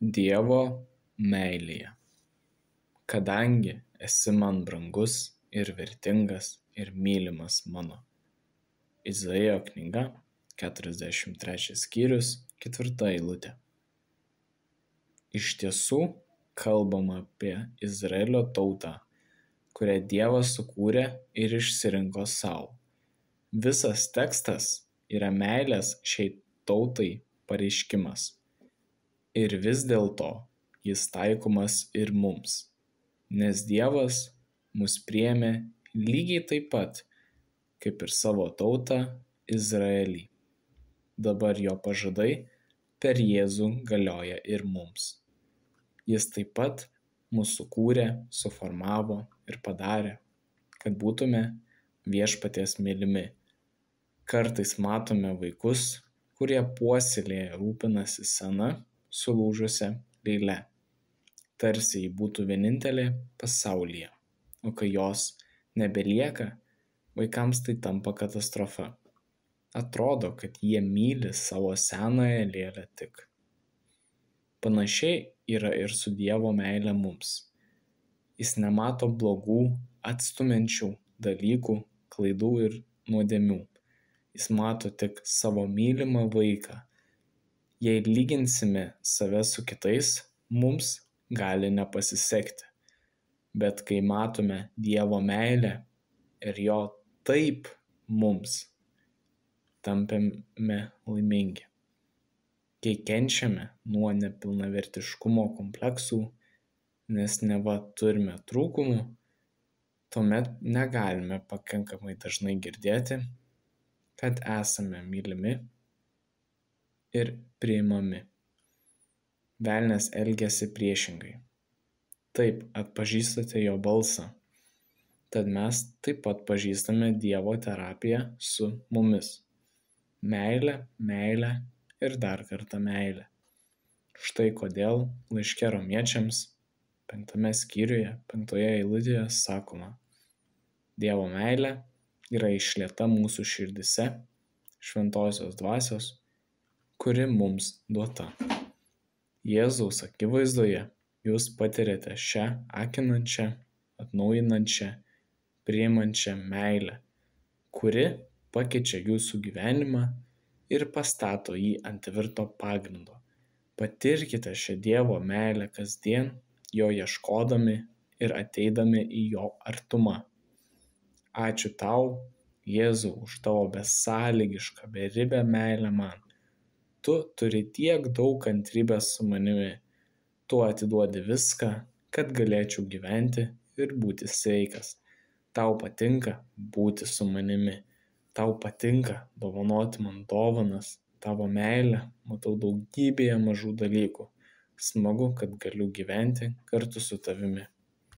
Dievo meilėje. Kadangi esi man brangus ir vertingas ir mylimas mano. Izaijo knyga, 43 skyrius, 4 eilutė. Iš tiesų kalbama apie Izraelio tautą, kurią Dievas sukūrė ir išsirinko savo. Visas tekstas yra meilės šiai tautai pareiškimas. Ir vis dėlto jis taikomas ir mums, nes Dievas mus priėmė lygiai taip pat, kaip ir savo tautą Izraelį. Dabar jo pažadai per Jėzų galioja ir mums. Jis taip pat mus sukūrė, suformavo ir padarė, kad būtume viešpaties mylimi. Kartais matome vaikus, kurie puoselėja rūpinasi sena, sulūžusia lėle, tarsi ji būtų vienintelė pasaulyje, o kai jos nebelieka, vaikams tai tampa katastrofa. Atrodo, kad jie myli savo senąją lėlę tik. Panašiai yra ir su Dievo meile mums. Jis nemato blogų, atstumiančių dalykų, klaidų ir nuodėmių. Jis mato tik savo mylimą vaiką. Jei lyginsime save su kitais, mums gali nepasisekti. Bet kai matome Dievo meilę ir jo taip mums, tampame laimingi. Kai kenčiame nuo nepilnavertiškumo kompleksų, nes neva turime trūkumų, tuomet negalime pakankamai dažnai girdėti, kad esame mylimi ir priimami. Velnias elgiasi priešingai. Taip atpažįstate jo balsą, tad mes taip pat pažįstame Dievo terapiją su mumis. Meilė, meilė ir dar kartą meilė. Štai kodėl laiške Romiečiams 5 skyriuje, 5 eilutėje sakoma: Dievo meilė yra išlieta mūsų širdyse, šventosios dvasios, kuri mums duota. Jėzaus akivaizdoje jūs patiriate šią akinančią, atnaujinančią, priimančią meilę, kuri pakeičia jūsų gyvenimą ir pastato jį ant tvirto pagrindo. Patirkite šią Dievo meilę kasdien, jo ieškodami ir ateidami į jo artumą. Ačiū tau, Jėzau, už tavo besąlygišką, beribę meilę man. Tu turi tiek daug kantrybės su manimi. Tu atiduodi viską, kad galėčiau gyventi ir būti sveikas. Tau patinka būti su manimi. Tau patinka dovanoti man dovanas. Tavo meilę matau daugybėje mažų dalykų. Smagu, kad galiu gyventi kartu su tavimi.